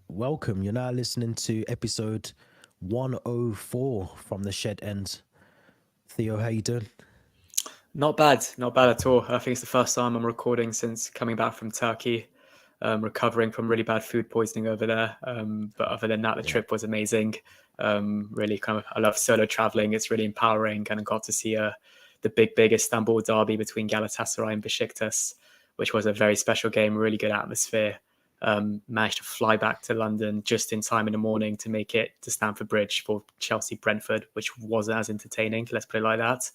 welcome. You're now listening to episode 104 from the Shed End. Theo, how you doing? Not bad at all. I think it's the first time I'm recording since coming back from Turkey, recovering from really bad food poisoning over there. But other than that, the trip was amazing. Really I love solo traveling. It's really empowering, and I got to see the big Istanbul derby between Galatasaray and Besiktas, which was a very special game, really good atmosphere. Managed to fly back to London just in time in the morning to make it to Stamford Bridge for Chelsea Brentford, which wasn't as entertaining, let's put it like that.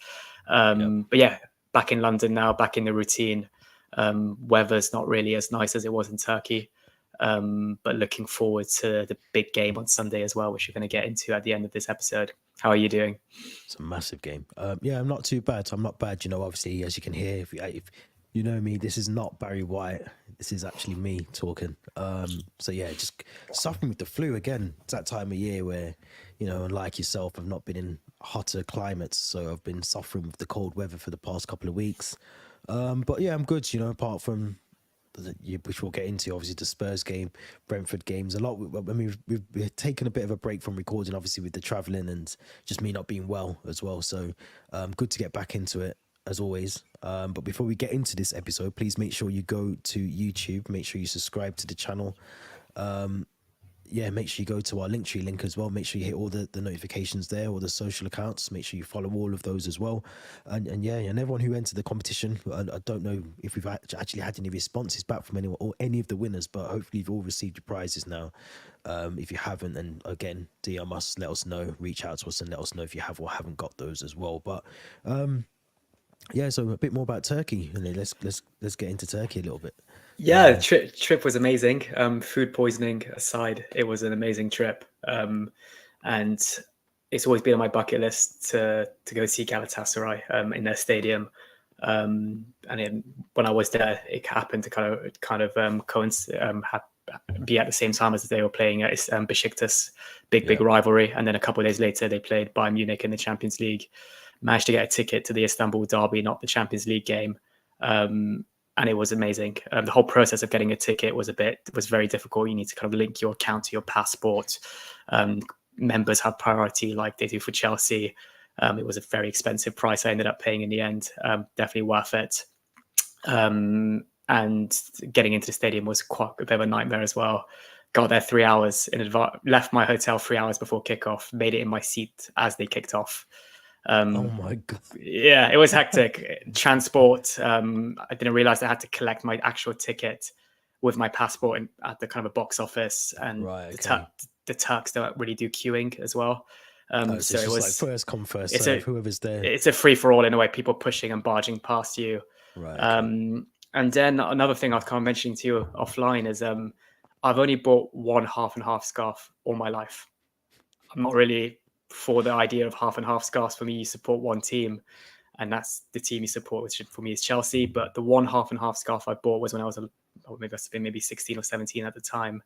But yeah, back in London now, back in the routine. Weather's not really as nice as it was in Turkey, but looking forward to the big game on Sunday as well, which we're going to get into at the end of this episode. How are you doing? It's a massive game. Yeah, I'm not too bad. I'm not bad. Obviously, as you can hear, if you know me, this is not Barry White. This is actually me talking. So yeah, just suffering with the flu again. It's that time of year where, unlike yourself, I've not been in hotter climates, so I've been suffering with the cold weather for the past couple of weeks. But yeah, I'm good. Apart from which we'll get into, obviously the Spurs game, Brentford games, a lot. I mean, we've taken a bit of a break from recording, obviously with the travelling and just me not being well as well. So good to get back into it as always. But before we get into this episode, please make sure you go to YouTube, make sure you subscribe to the channel. Make sure you go to our Linktree link as well. Make sure you hit all the notifications there, all the social accounts. Make sure you follow all of those as well. And everyone who entered the competition, I don't know if we've actually had any responses back from anyone or any of the winners, but hopefully you've all received your prizes now. If you haven't, then again, DM us, let us know, reach out to us and let us know if you have or haven't got those as well. But so a bit more about Turkey, and let's get into Turkey a little bit. Yeah, the trip was amazing. Food poisoning aside, it was an amazing trip. And it's always been on my bucket list to go see Galatasaray in their stadium. When I was there, it happened to be at the same time as they were playing at Besiktas, big rivalry. And then a couple of days later, they played Bayern Munich in the Champions League. Managed to get a ticket to the Istanbul derby, not the Champions League game. And it was amazing. The whole process of getting a ticket was very difficult. You need to kind of link your account to your passport. Members have priority like they do for Chelsea. It was a very expensive price I ended up paying in the end. Definitely worth it. And getting into the stadium was quite a bit of a nightmare as well. Got there 3 hours in advance, left my hotel 3 hours before kickoff, made it in my seat as they kicked off. Oh my God. Yeah, it was hectic. Transport. I didn't realize I had to collect my actual ticket with my passport at the kind of a box office, and the Turks don't really do queuing as well. So it was like first come first serve. Whoever's there. It's a free for all in a way. People pushing and barging past you. Right. Okay. And then another thing I was kind of mentioning to you offline is I've only bought one half and half scarf all my life. I'm not really for the idea of half and half scarves. For me, you support one team, and that's the team you support, which for me is Chelsea. But the one half and half scarf I bought was when I was maybe 16 or 17 at the time,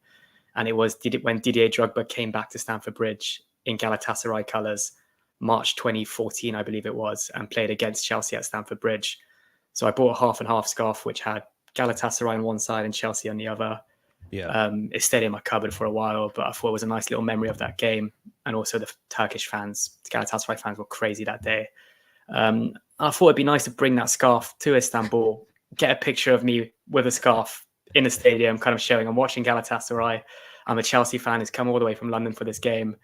and it was when Didier Drogba came back to Stamford Bridge in Galatasaray colours, March 2014, I believe it was, and played against Chelsea at Stamford Bridge. So I bought a half and half scarf which had Galatasaray on one side and Chelsea on the other. Yeah. It stayed in my cupboard for a while, but I thought it was a nice little memory of that game. And also the Turkish fans, the Galatasaray fans were crazy that day. I thought it'd be nice to bring that scarf to Istanbul, get a picture of me with a scarf in the stadium, kind of showing I'm watching Galatasaray. I'm a Chelsea fan who's come all the way from London for this game.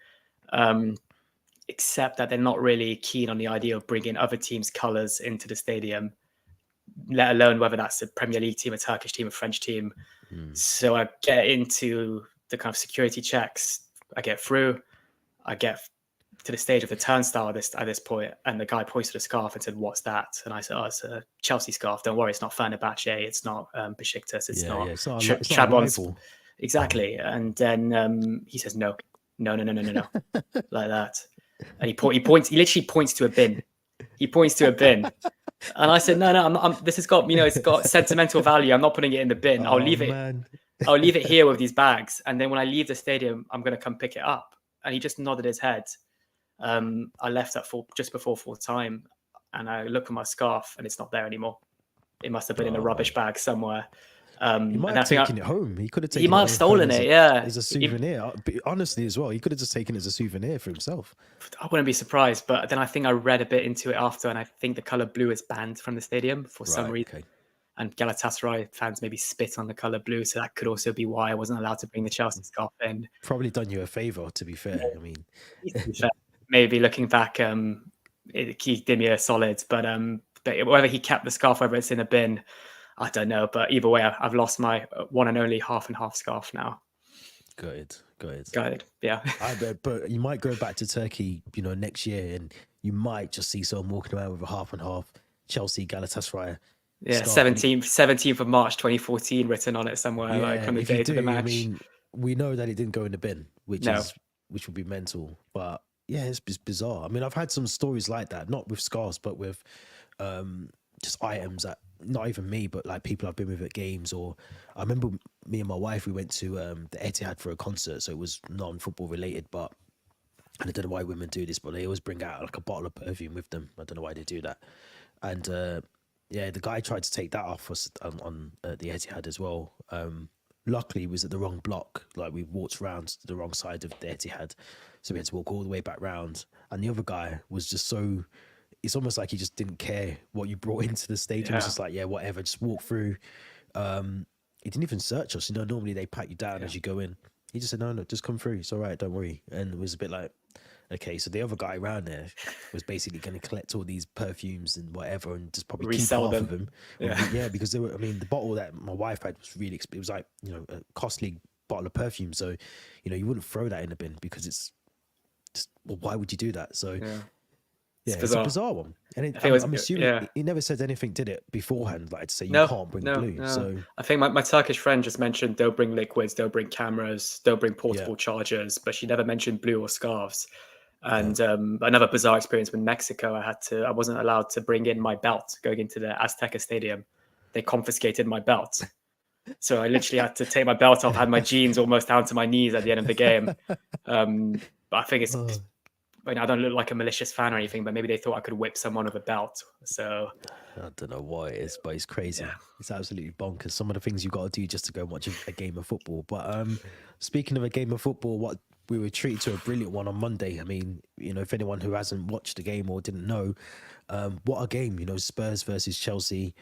Except that they're not really keen on the idea of bringing other teams' colours into the stadium, let alone whether that's a Premier League team, a Turkish team, a French team. So I get into the kind of security checks. I get through. I get to the stage of the turnstile at this point, and the guy points to the scarf and said, "What's that?" And I said, "Oh, it's a Chelsea scarf. Don't worry, it's not Fenerbahce. It's not Besiktas. It's not Trabzon." Exactly. And then he says, "No, like that." And he literally points to a bin. He points to a bin. And I said, no, this has got, it's got sentimental value. I'm not putting it in the bin. I'll leave it here with these bags. And then when I leave the stadium, I'm going to come pick it up. And he just nodded his head. I left at just before full time. And I look at my scarf and it's not there anymore. It must have been in a rubbish bag somewhere. He might And have I think taken it home. He could have he taken it might have stolen it. Yeah, as a souvenir. But honestly, as well, he could have just taken it as a souvenir for himself. I wouldn't be surprised. But then I think I read a bit into it after, and I think the color blue is banned from the stadium for some Right. reason. Okay. And Galatasaray fans maybe spit on the color blue, so that could also be why I wasn't allowed to bring the Chelsea scarf in. Probably done you a favor, to be fair. I mean, To be fair, maybe looking back, he did me a solid. But whether he kept the scarf, whether it's in a bin, I don't know. But either way, I've lost my one and only half and half scarf now. good. Yeah. I bet, but you might go back to Turkey, next year, and you might just see someone walking around with a half and half Chelsea Galatasaray. Yeah, scarf. 17th of March 2014 written on it somewhere, like on the if day you of the do, match. I mean, we know that it didn't go in the bin, which No. would be mental. But yeah, it's bizarre. I mean, I've had some stories like that, not with scarves, but with just items that not even me, but like people I've been with at games. Or I remember me and my wife, we went to the Etihad for a concert, so it was non-football related, but. And I don't know why women do this, but they always bring out like a bottle of perfume with them. I don't know why they do that. And yeah, the guy tried to take that off us on the Etihad as well. Luckily, it was at the wrong block. Like we walked around to the wrong side of the Etihad, so we had to walk all the way back round. And the other guy was just so. It's almost like he just didn't care what you brought into the stadium. He was just like, yeah, whatever, just walk through. He didn't even search us. Normally they pat you down as you go in. He just said, no, just come through. It's all right, don't worry. And it was a bit like, okay, so the other guy around there was basically going to collect all these perfumes and whatever and just probably Resell keep half them. of them. Yeah, because they were, I mean, the bottle that my wife had was really, it was like, a costly bottle of perfume. So, you wouldn't throw that in the bin because it's just, well, why would you do that? So, yeah, it's a bizarre one. And I'm assuming he never said anything, did it, beforehand, like to say you can't bring blue. No. So I think my Turkish friend just mentioned don't bring liquids, don't bring cameras, don't bring portable chargers, but she never mentioned blue or scarves. And another bizarre experience with Mexico, I wasn't allowed to bring in my belt going into the Azteca Stadium. They confiscated my belt. So I literally had to take my belt off, had my jeans almost down to my knees at the end of the game. But I think I don't look like a malicious fan or anything, but maybe they thought I could whip someone with a belt. So I don't know what it is, but it's crazy. Yeah. It's absolutely bonkers. Some of the things you've got to do just to go and watch a game of football. But speaking of a game of football, what we were treated to a brilliant one on Monday. I mean, if anyone who hasn't watched the game or didn't know, what a game, Spurs versus Chelsea.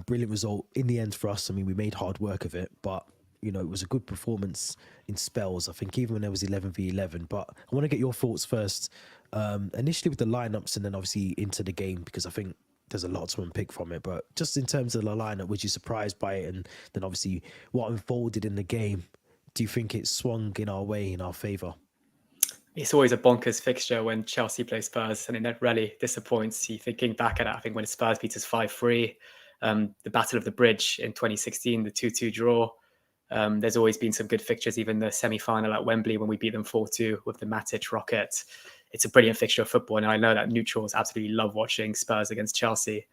Brilliant result in the end for us. I mean, we made hard work of it, but it was a good performance in spells. I think even when there was 11v11. But I want to get your thoughts first, initially with the lineups and then obviously into the game, because I think there's a lot to unpick from it. But just in terms of the lineup, was you surprised by it? And then obviously what unfolded in the game, do you think it swung in our way, in our favour? It's always a bonkers fixture when Chelsea play Spurs, and it really disappoints. You thinking back at it, I think when Spurs beat us 5-3, the Battle of the Bridge in 2016, the 2-2 draw. There's always been some good fixtures, even the semi-final at Wembley when we beat them 4-2 with the Matic rocket. It's a brilliant fixture of football, and I know that neutrals absolutely love watching Spurs against Chelsea.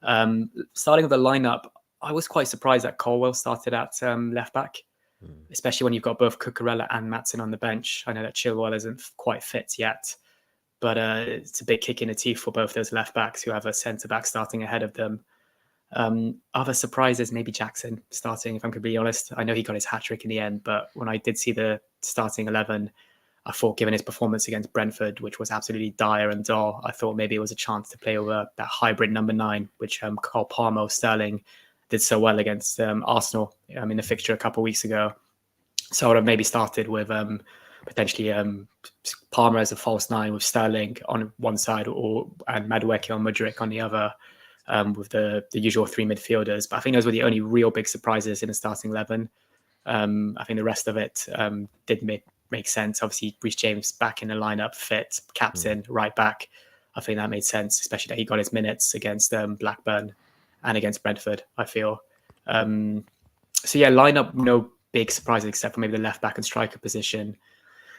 Starting with the lineup, I was quite surprised that Colwell started at left back, especially when you've got both Cucurella and Maatsen on the bench. I know that Chilwell isn't quite fit yet, but it's a big kick in the teeth for both those left backs who have a centre-back starting ahead of them. Other surprises, maybe Jackson starting, if I'm completely honest. I know he got his hat-trick in the end, but when I did see the starting 11, I thought given his performance against Brentford, which was absolutely dire and dull, I thought maybe it was a chance to play over that hybrid number 9, which Cole Palmer, Sterling did so well against Arsenal in the fixture a couple of weeks ago. So I would have maybe started with potentially Palmer as a false 9 with Sterling on one side and Madueke or Mudryk on the other. With the usual 3 midfielders. But I think those were the only real big surprises in the starting 11. I think the rest of it did make sense. Obviously, Reece James back in the lineup, fit, captain, right back. I think that made sense, especially that he got his minutes against Blackburn and against Brentford, I feel. So yeah, lineup, no big surprises except for maybe the left back and striker position.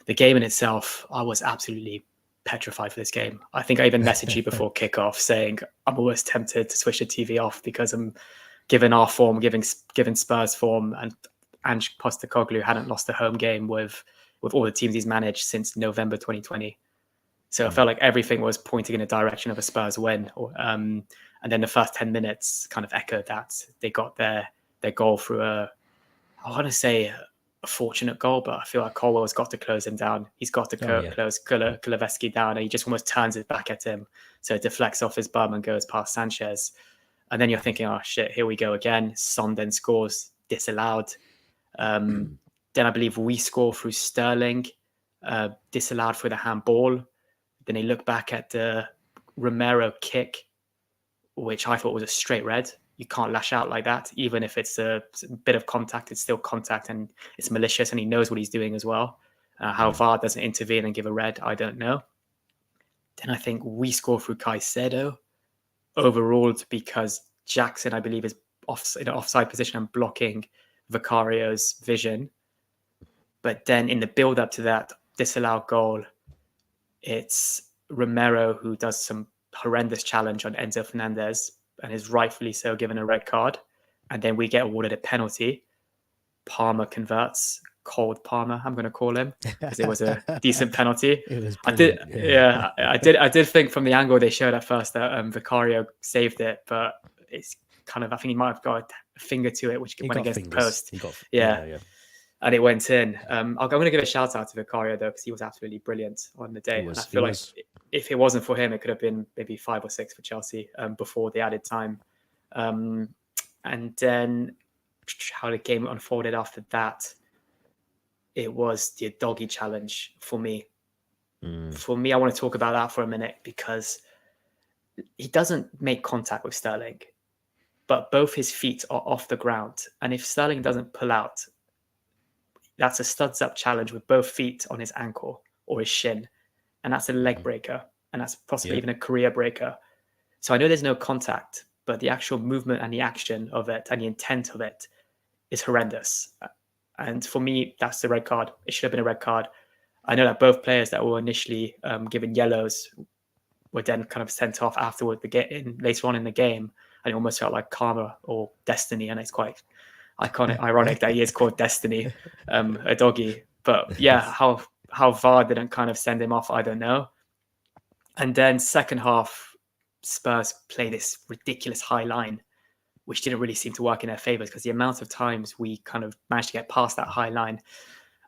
The game in itself, I was absolutely petrified for this game. I think I even messaged you before kickoff saying I'm always tempted to switch the TV off because I'm given our form, given Spurs form, and Ange Postecoglou hadn't lost a home game with all the teams he's managed since November 2020. So I felt like everything was pointing in a direction of a Spurs win. And then the first 10 minutes kind of echoed that. They got their their goal through I want to say a fortunate goal, but I feel like Colwell's got to close him down. He's got to close Kuleveski down, and he just almost turns it back at him. So it deflects off his bum and goes past Sanchez. And then you're thinking, oh shit, here we go again. Son then scores, disallowed. Then I believe we score through Sterling, disallowed for the handball. Then they look back at the Romero kick, which I thought was a straight red. You can't lash out like that. Even if it's a bit of contact, it's still contact and it's malicious, and he knows what he's doing as well. How VAR doesn't intervene and give a red, I don't know. Then I think we score through Caicedo, overruled because Jackson, I believe, is in an offside position and blocking Vicario's vision. But then in the build-up to that disallowed goal, it's Romero who does some horrendous challenge on Enzo Fernandez and is rightfully so given a red card. And then we get awarded a penalty. Palmer converts. Cold Palmer, I'm going to call him, because it was a decent penalty. I did think from the angle they showed at first that Vicario saved it, but it's kind of, I think he might have got a finger to it, which went against the post. And it went in. I'm going to give a shout out to Vicario though, because he was absolutely brilliant on the day. And I feel like if it wasn't for him, it could have been maybe 5 or 6 for Chelsea before the added time. And then how the game unfolded after that, it was the doggy challenge for me. For me, I want to talk about that for a minute, because he doesn't make contact with Sterling, but both his feet are off the ground. And if Sterling doesn't pull out, that's a studs up challenge with both feet on his ankle or his shin. And that's a leg breaker. And that's possibly even a career breaker. So I know there's no contact, but the actual movement and the action of it and the intent of it is horrendous. And for me, that's the red card. It should have been a red card. I know that both players that were initially given yellows were then kind of sent off afterward later on in the game. And it almost felt like karma or destiny. And it's quite ironic that he is called Destiny, a doggy. But yeah, how VAR didn't kind of send him off, I don't know. And then second half, Spurs play this ridiculous high line, which didn't really seem to work in their favours, because the amount of times we kind of managed to get past that high line,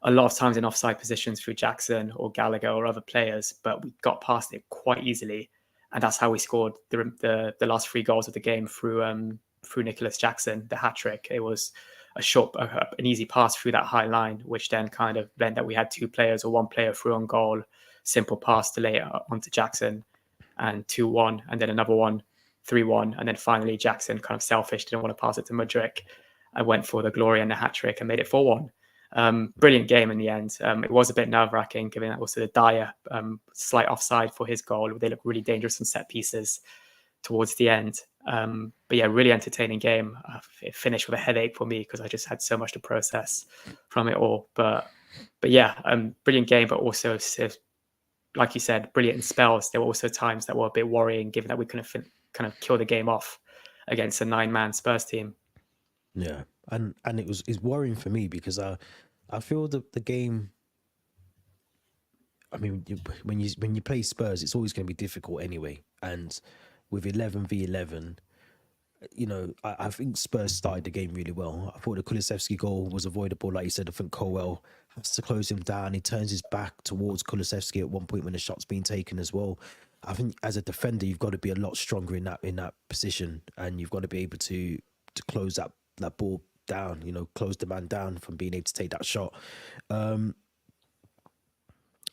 a lot of times in offside positions through Jackson or Gallagher or other players, but we got past it quite easily. And that's how we scored the last 3 goals of the game through Nicholas Jackson, the hat-trick. It was an easy pass through that high line, which then kind of meant that we had 2 players or 1 player through on goal, simple pass to lay it onto Jackson, and 2-1, and then another one, 3-1, and then finally Jackson, kind of selfish, didn't want to pass it to Mudryk. I went for the glory and the hat-trick and made it 4-1. Brilliant game in the end. It was a bit nerve-wracking, given that also the Dyer slight offside for his goal. They look really dangerous on set pieces towards the end. But yeah, really entertaining game. It finished with a headache for me because I just had so much to process from it all. But yeah, brilliant game, but also, like you said, brilliant in spells. There were also times that were a bit worrying, given that we couldn't kind of kill the game off against a 9-man Spurs team. Yeah, and it's worrying for me, because I feel that the game, I mean, when you play Spurs, it's always going to be difficult anyway. And with 11v11, I think Spurs started the game really well. I thought the Kulusevski goal was avoidable. Like you said, I think Colwell has to close him down. He turns his back towards Kulusevski at one point when the shot's being taken as well. I think as a defender, you've got to be a lot stronger in that position, and you've got to be able to close that ball down, close the man down from being able to take that shot.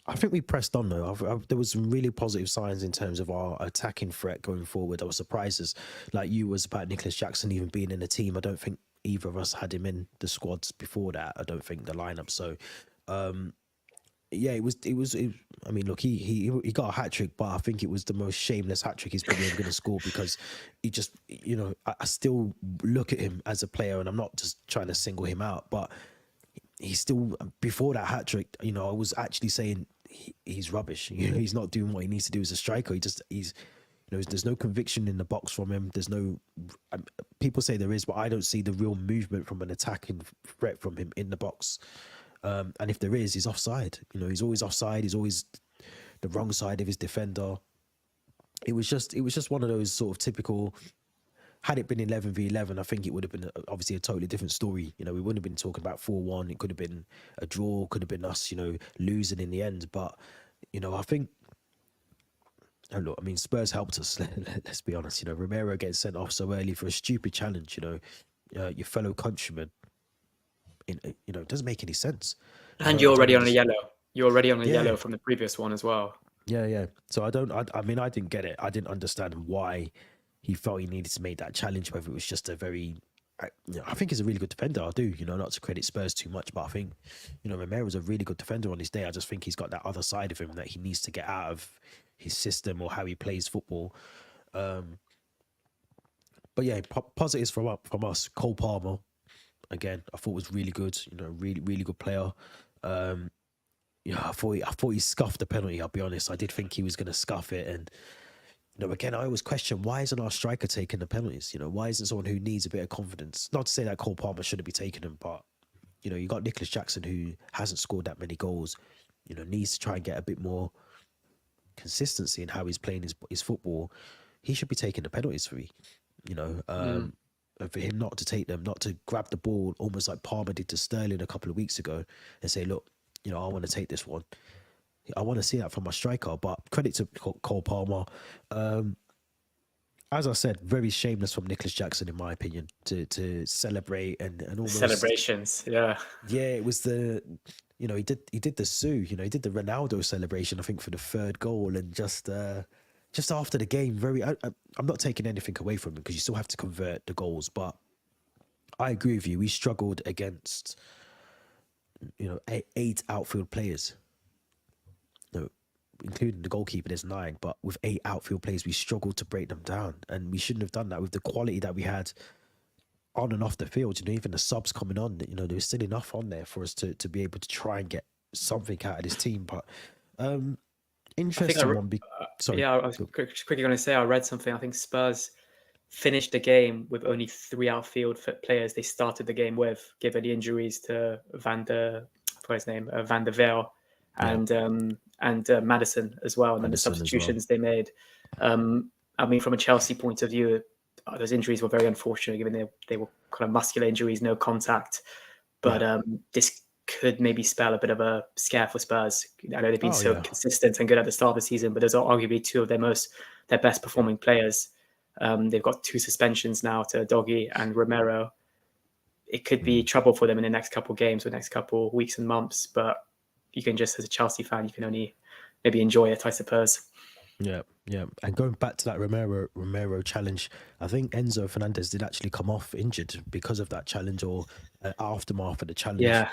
I think we pressed on though. There was some really positive signs in terms of our attacking threat going forward. I was surprised, as like you was, about Nicholas Jackson even being in the team. I don't think either of us had him in the squads before that. I don't think the lineup. So, yeah, it was. I mean, look, he got a hat trick, but I think it was the most shameless hat trick he's probably ever going to score, because he just, I still look at him as a player, and I'm not just trying to single him out, but he's still, before that hat trick, I was actually saying he's rubbish. He's not doing what he needs to do as a striker. There's no conviction in the box from him. There's no, people say there is, but I don't see the real movement from an attacking threat from him in the box. And if there is, he's offside. He's always offside. He's always the wrong side of his defender. It was just one of those sort of typical, had it been 11v11, I think it would have been obviously a totally different story. You know, we wouldn't have been talking about 4-1. It could have been a draw, could have been us, you know, losing in the end. But, you know, I think, and look, I mean, Spurs helped us. Let's be honest. You know, Romero gets sent off so early for a stupid challenge. You know, your fellow countryman. You know, it doesn't make any sense. And I you're don't already on a understand. yellow. You're already on a Yeah, yellow from the previous one as well. yeah. So I mean, I didn't get it. I didn't understand why he felt he needed to make that challenge. Whether it was just a very, you know, I think he's a really good defender. I do, you know, not to credit Spurs too much, but I think, you know, Romero's a really good defender on his day. I just think he's got that other side of him that he needs to get out of his system or how he plays football. But yeah, positives from us. Cole Palmer, again, I thought was really good. You know, really good player. Yeah, I thought he scuffed the penalty. I'll be honest. I did think he was going to scuff it, and you know, again, I always question why isn't our striker taking the penalties? You know, why isn't someone who needs a bit of confidence? Not to say that Cole Palmer shouldn't be taking them, but you know, you got Nicholas Jackson who hasn't scored that many goals. You know, needs to try and get a bit more consistency in how he's playing his football. He should be taking the penalties for me. You know, and for him not to take them, not to grab the ball almost like Palmer did to Sterling a couple of weeks ago and say, look, you know, I want to take this one. I want to see that from my striker, but credit to Cole Palmer. As I said, very shameless from Nicholas Jackson, in my opinion, to celebrate and almost Celebrations, yeah. Yeah, it was the, you know, he did the Sue, you know, he did the Ronaldo celebration, I think, for the third goal, and just after the game, I'm not taking anything away from him because you still have to convert the goals, but I agree with you. We struggled against, you know, 8 outfield players. No, including the goalkeeper, there's 9, but with 8 outfield players, we struggled to break them down, and we shouldn't have done that with the quality that we had on and off the field. You know, even the subs coming on, you know, there was still enough on there for us to be able to try and get something out of this team. But interesting one. Sorry, yeah, I was quickly going to say, I read something. I think Spurs finished the game with only 3 outfield players they started the game with, given the injuries to Van der Veer and Maddison as well, and then the substitutions they made. I mean, from a Chelsea point of view, those injuries were very unfortunate, given they were kind of muscular injuries, no contact. But this could maybe spell a bit of a scare for Spurs. I know they've been consistent and good at the start of the season, but those are arguably 2 of their best performing players. They've got 2 suspensions now to Doggy and Romero. It could be trouble for them in the next couple of games or next couple of weeks and months, but you can just, as a Chelsea fan, you can only maybe enjoy it, I suppose. Yeah. And going back to that Romero challenge, I think Enzo Fernandez did actually come off injured because of that challenge, or aftermath of the challenge. Yeah,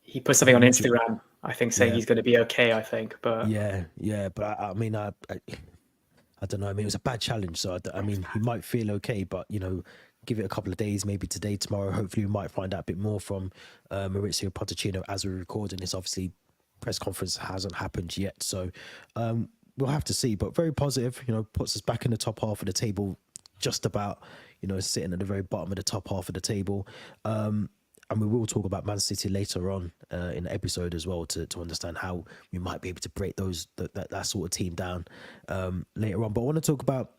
he put something on Instagram, I think, saying he's going to be okay, I think. But but I mean, I don't know. I mean, it was a bad challenge, so I mean, he might feel okay, but you know, give it a couple of days, maybe today, tomorrow. Hopefully, we might find out a bit more from Maurizio Pochettino as we're recording this. Obviously, press conference hasn't happened yet, so we'll have to see. But very positive, you know, puts us back in the top half of the table, just about, you know, sitting at the very bottom of the top half of the table. And we will talk about Man City later on in the episode as well to understand how we might be able to break that sort of team down later on. But I want to talk about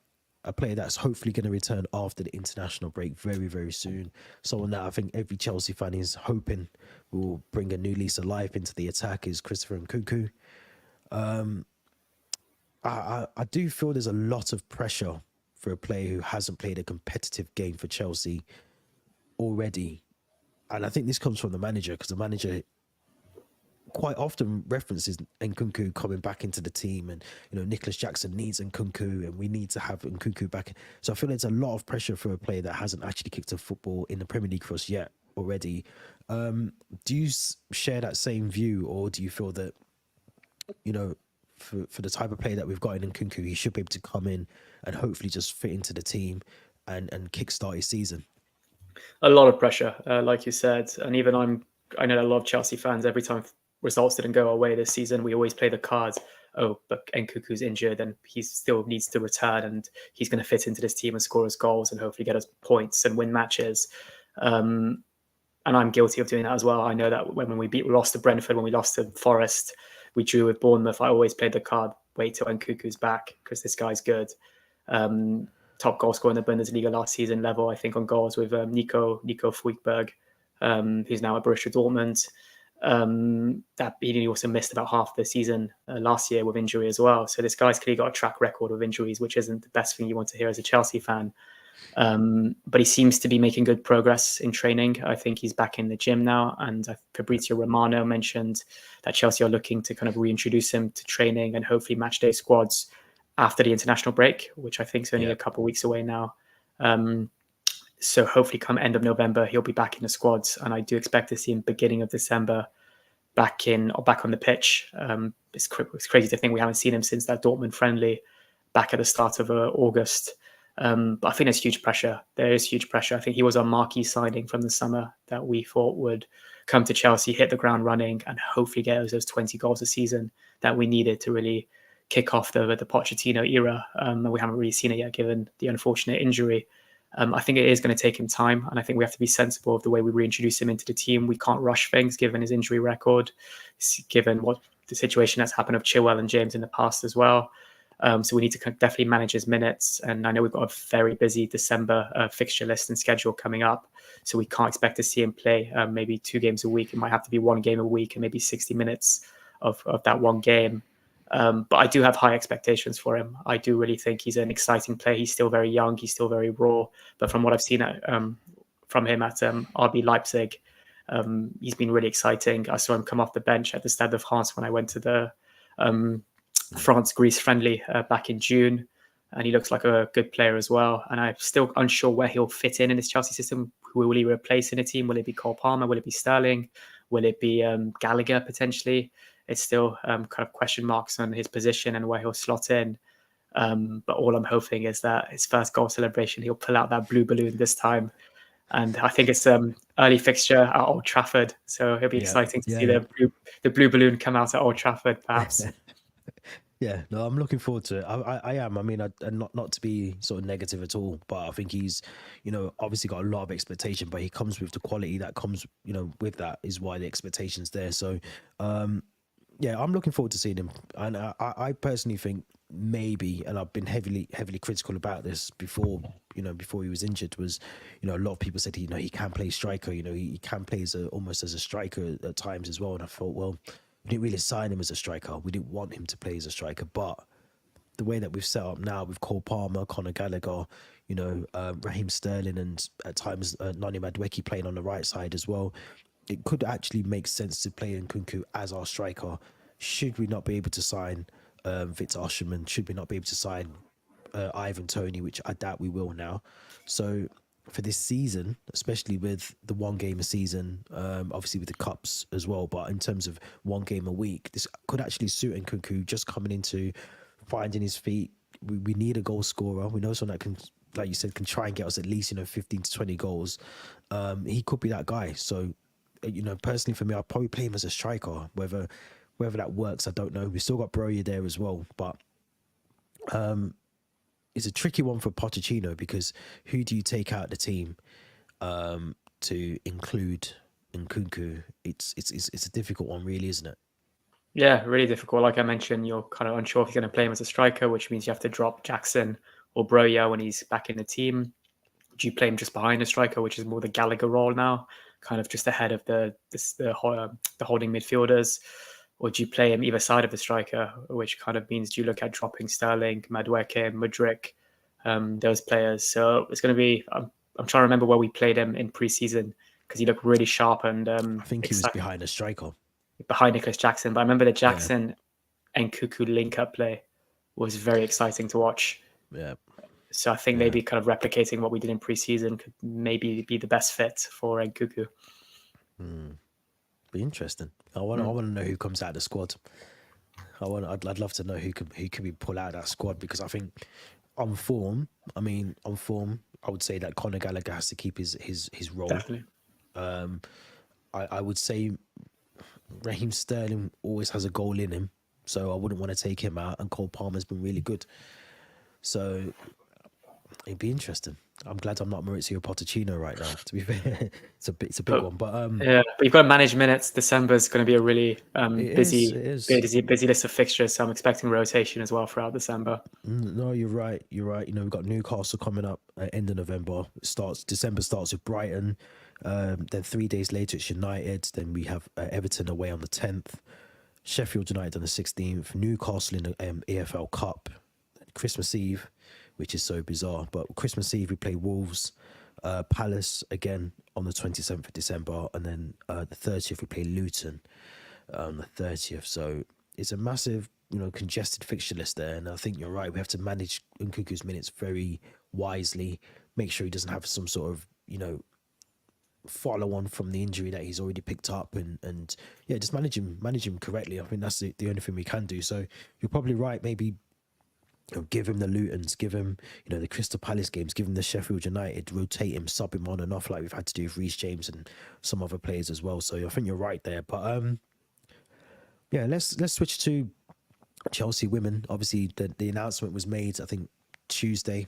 a player that's hopefully going to return after the international break very, very soon. Someone that I think every Chelsea fan is hoping will bring a new lease of life into the attack is Christopher Nkunku. I do feel there's a lot of pressure for a player who hasn't played a competitive game for Chelsea already. And I think this comes from the manager, because the manager quite often references Nkunku coming back into the team, and you know, Nicholas Jackson needs Nkunku and we need to have Nkunku back. So I feel there's a lot of pressure for a player that hasn't actually kicked a football in the Premier League for us yet already. Do you share that same view, or do you feel that, you know, for the type of player that we've got in Nkunku, he should be able to come in and hopefully just fit into the team and kickstart his season? A lot of pressure, like you said, and even I know a lot of Chelsea fans, every time results didn't go our way this season, we always play the cards, oh, but Nkunku's injured and he still needs to return and he's going to fit into this team and score us goals and hopefully get us points and win matches. And I'm guilty of doing that as well. I know that when we lost to Brentford, when we lost to Forest, we drew with Bournemouth, I always played the card, wait till Nkunku's back because this guy's good. top goal scorer in the Bundesliga last season level, I think, on goals with Nico Fulkberg, who's now at Borussia Dortmund. That he also missed about half the season last year with injury as well. So this guy's clearly got a track record of injuries, which isn't the best thing you want to hear as a Chelsea fan. But he seems to be making good progress in training. I think he's back in the gym now. And Fabrizio Romano mentioned that Chelsea are looking to kind of reintroduce him to training and hopefully match day squads after the international break, which I think is only a couple of weeks away now. So hopefully come end of November, he'll be back in the squads. And I do expect to see him beginning of December back on the pitch. It's crazy to think we haven't seen him since that Dortmund friendly back at the start of August. But I think there's huge pressure. There is huge pressure. I think he was our marquee signing from the summer that we thought would come to Chelsea, hit the ground running, and hopefully get us those 20 goals a season that we needed to really kick off the Pochettino era. And we haven't really seen it yet, given the unfortunate injury. I think it is going to take him time, and I think we have to be sensible of the way we reintroduce him into the team. We can't rush things, given his injury record, given what the situation that's happened of Chilwell and James in the past as well. So we need to definitely manage his minutes. And I know we've got a very busy December fixture list and schedule coming up. So we can't expect to see him play maybe 2 games a week. It might have to be 1 game a week and maybe 60 minutes of that one game. But I do have high expectations for him. I do really think he's an exciting player. He's still very young. He's still very raw. But from what I've seen from him at RB Leipzig, he's been really exciting. I saw him come off the bench at the Stade de France when I went to the France-Greece friendly back in June. And he looks like a good player as well. And I'm still unsure where he'll fit in this Chelsea system. Who will he replace in the team? Will it be Cole Palmer? Will it be Sterling? Will it be Gallagher potentially? It's still kind of question marks on his position and where he'll slot in. But all I'm hoping is that his first goal celebration, he'll pull out that blue balloon this time. And I think it's early fixture at Old Trafford. So it'll be exciting to see the blue balloon come out at Old Trafford, perhaps. Yeah, no, I'm looking forward to it. I am. I mean, not to be sort of negative at all, but I think he's, obviously got a lot of expectation, but he comes with the quality that comes, with that is why the expectation's there. So, yeah, I'm looking forward to seeing him. And I personally think maybe, and I've been heavily critical about this before he was injured, was, a lot of people said, he can play striker, he can play almost as a striker at times as well. And I thought, well, we didn't really sign him as a striker. We didn't want him to play as a striker, but the way that we've set up now with Cole Palmer, Conor Gallagher, Raheem Sterling, and at times Nani Madueke playing on the right side as well, it could actually make sense to play Nkunku as our striker. Should we not be able to sign Victor Osimhen? Should we not be able to sign Ivan Toney, which I doubt we will now. So for this season, especially with the 1 game a season, obviously with the cups as well, but in terms of 1 game a week, this could actually suit Nkunku just coming into finding his feet. We need a goal scorer. We know someone that can, like you said, can try and get us at least 15 to 20 goals. He could be that guy. So personally for me, I'll probably play him as a striker. Whether that works, I don't know. We've still got Broja there as well, but it's a tricky one for Pochettino, because who do you take out of the team to include Nkunku? It's a difficult one, really, isn't it? Yeah, really difficult. Like I mentioned, you're kind of unsure if you're going to play him as a striker, which means you have to drop Jackson or Broja when he's back in the team. Do you play him just behind the striker, which is more the Gallagher role now, kind of just ahead of the holding midfielders? Or do you play him either side of the striker, which kind of means do you look at dropping Sterling, Madueke, Mudryk, those players? So it's going to be, I'm trying to remember where we played him in pre-season, because he looked really sharp and I think he was behind a striker. Behind Nicholas Jackson. But I remember the Jackson and Nkunku link-up play was very exciting to watch. Yeah. So I think maybe kind of replicating what we did in pre-season could maybe be the best fit for Nkunku. Be interesting. I want to know who comes out of the squad. I'd love to know who could be pulled out of that squad, because I think on form, I would say that Conor Gallagher has to keep his role. Definitely. I would say Raheem Sterling always has a goal in him, so I wouldn't want to take him out. And Cole Palmer's been really good. So It'd be interesting. I'm glad I'm not Maurizio Pochettino right now. To be fair, it's a big But one. But yeah, but you've got to manage minutes. December's going to be a really it is. busy, It is. busy list of fixtures. So I'm expecting rotation as well throughout December. No, you're right. You're right. You know, we've got Newcastle coming up at end of November. December starts with Brighton. Then 3 days later it's United. Then we have Everton away on the 10th. Sheffield United on the 16th. Newcastle in the EFL Cup. Christmas Eve, which is so bizarre. But Christmas Eve we play Wolves. Palace again on the 27th of December. And then the 30th we play Luton on the 30th. So it's a massive, congested fixture list there. And I think you're right. We have to manage Nkunku's minutes very wisely. Make sure he doesn't have some sort of, follow on from the injury that he's already picked up, and yeah, just manage him correctly. I think that's the only thing we can do. So you're probably right. Maybe give him the Lutons, give him the Crystal Palace games, give him the Sheffield United, rotate him, sub him on and off like we've had to do with Reece James and some other players as well. So I think you're right there. But yeah, let's switch to Chelsea women. Obviously, the announcement was made, I think, Tuesday,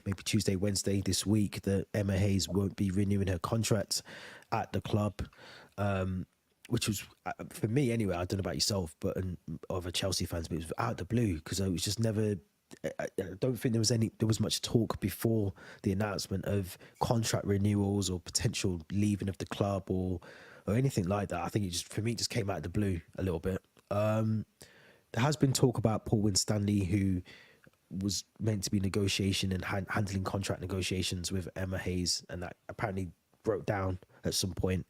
Wednesday this week, that Emma Hayes won't be renewing her contract at the club, which was, for me anyway, I don't know about yourself, but other Chelsea fans, but it was out of the blue, because it was just never, I don't think there was much talk before the announcement of contract renewals or potential leaving of the club or anything like that. I think for me, it just came out of the blue a little bit. There has been talk about Paul Winstanley, who was meant to be negotiation and handling contract negotiations with Emma Hayes, and that apparently broke down at some point.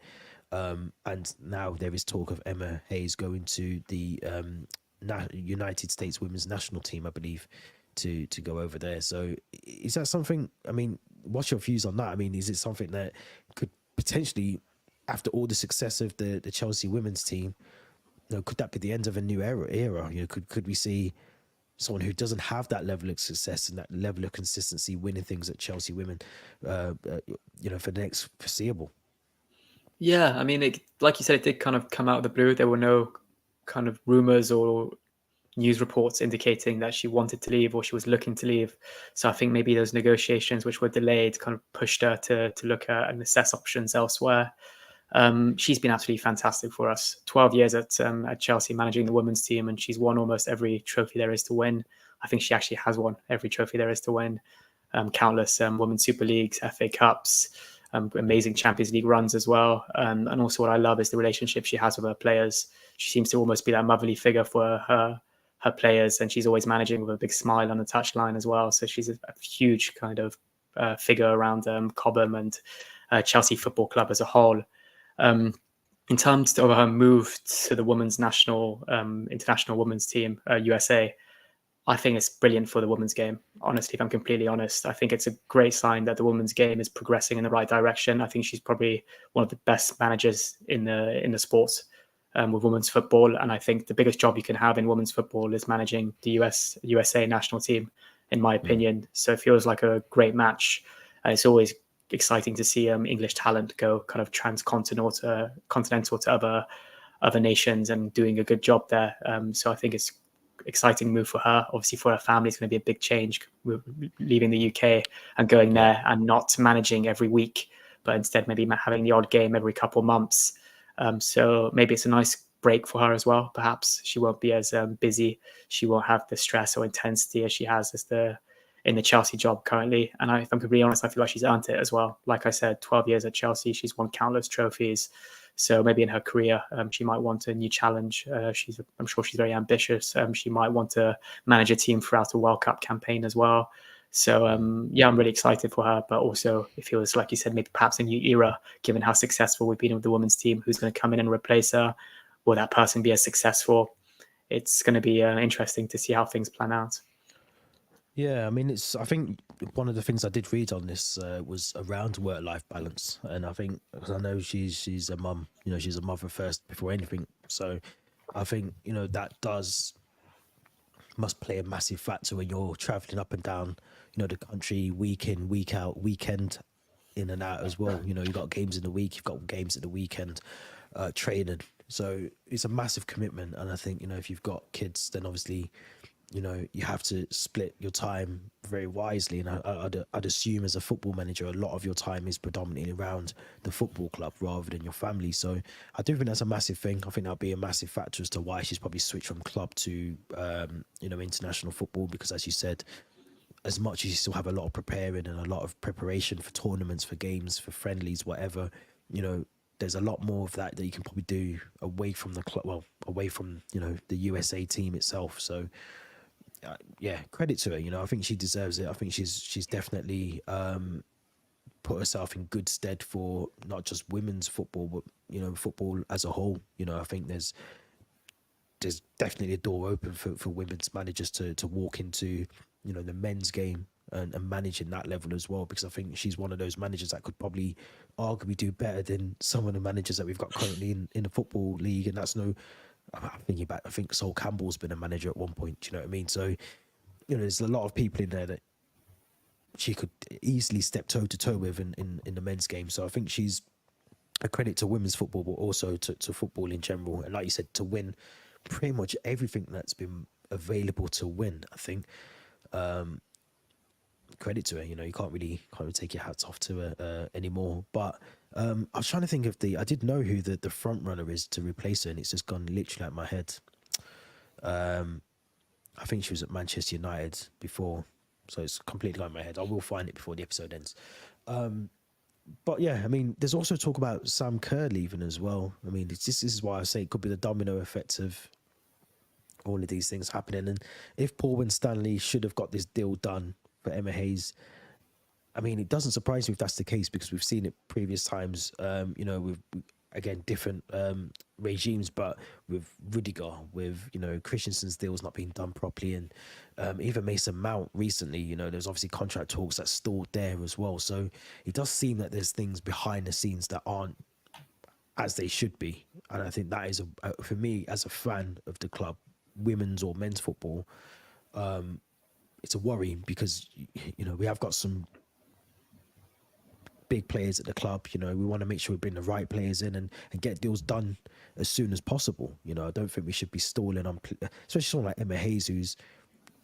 And now there is talk of Emma Hayes going to the United States women's national team, I believe, to go over there. So is that something, I mean, what's your views on that? I mean, is it something that could potentially, after all the success of the Chelsea women's team, could that be the end of a new era? Could we see someone who doesn't have that level of success and that level of consistency winning things at Chelsea women, for the next foreseeable? Yeah, I mean, like you said, it did kind of come out of the blue. There were no kind of rumors or news reports indicating that she wanted to leave or she was looking to leave. So I think maybe those negotiations, which were delayed, kind of pushed her to look at and assess options elsewhere. She's been absolutely fantastic for us. 12 years at Chelsea managing the women's team, and she's won almost every trophy there is to win. I think she actually has won every trophy there is to win. Countless Women's Super Leagues, FA Cups, amazing Champions League runs as well. And also what I love is the relationship she has with her players. She seems to almost be that motherly figure for her players, and she's always managing with a big smile on the touchline as well. So she's a huge kind of figure around Cobham and Chelsea Football Club as a whole. In terms of her move to the women's international women's team, USA, I think it's brilliant for the women's game. Honestly, if I'm completely honest, I think it's a great sign that the women's game is progressing in the right direction. I think she's probably one of the best managers in the sports with women's football. And I think the biggest job you can have in women's football is managing the USA national team, in my opinion. So it feels like a great match. It's always exciting to see English talent go kind of transcontinental to other nations and doing a good job there. So I think it's exciting move for her. Obviously for her family, it's going to be a big change leaving the UK and going there and not managing every week, but instead maybe having the odd game every couple of months. So maybe it's a nice break for her as well. Perhaps she won't be as busy. She won't have the stress or intensity as she has in the Chelsea job currently. And if I'm completely honest, I feel like she's earned it as well. Like I said, 12 years at Chelsea, she's won countless trophies. So maybe in her career, she might want a new challenge. I'm sure she's very ambitious. She might want to manage a team throughout a World Cup campaign as well. So yeah, I'm really excited for her. But also, it feels like you said, maybe perhaps a new era, given how successful we've been with the women's team. Who's going to come in and replace her? Will that person be as successful? It's going to be interesting to see how things plan out. Yeah, I mean, I think one of the things I did read on this was around work-life balance, and I think, because I know she's a mum, she's a mother first before anything. So I think that must play a massive factor when you're traveling up and down, the country, week in, week out, weekend in and out as well. You've got games in the week, you've got games at the weekend, training. So it's a massive commitment, and I think if you've got kids, then obviously you know, you have to split your time very wisely. And I'd assume as a football manager, a lot of your time is predominantly around the football club rather than your family. So I do think that's a massive thing. I think that'll be a massive factor as to why she's probably switched from club to, you know, international football. Because as you said, as much as you still have a lot of preparing and a lot of preparation for tournaments, for games, for friendlies, whatever, you know, there's a lot more of that you can probably do away from the club, well, away from, you know, the USA team itself. So yeah, credit to her. You know, I think she deserves it. I think she's definitely put herself in good stead for not just women's football, but, you know, football as a whole. You know, I think there's definitely a door open for women's managers to walk into, you know, the men's game and managing that level as well, because I think she's one of those managers that could probably arguably do better than some of the managers that we've got currently in the football league. And that's no, I'm thinking back, I think Sol Campbell's been a manager at one point, do you know what I mean? So, you know, there's a lot of people in there that she could easily step toe to toe with in the men's game. So I think she's a credit to women's football, but also to football in general. And like you said, to win pretty much everything that's been available to win, I think. Credit to her. You know, you can't really take your hats off to her anymore. But I was trying to think of I did know who the front runner is to replace her, and it's just gone literally out my head. I think she was at Manchester United before, so it's completely out of my head. I will find it before the episode ends. But yeah, I mean, there's also talk about Sam Kerr leaving as well. I mean, this is why I say it could be the domino effect of all of these things happening. And if Paul Winstanley should have got this deal done for Emma Hayes, I mean, it doesn't surprise me if that's the case, because we've seen it previous times, you know, with, again, different regimes, but with Rudiger, with, you know, Christensen's deals not being done properly, and even Mason Mount recently, you know, there's obviously contract talks that's stalled there as well. So it does seem that there's things behind the scenes that aren't as they should be. And I think that is, for me, as a fan of the club, women's or men's football, it's a worry, because, you know, we have got some big players at the club. You know, we want to make sure we bring the right players in and get deals done as soon as possible. You know, I don't think we should be stalling on, especially someone like Emma Hayes, who's,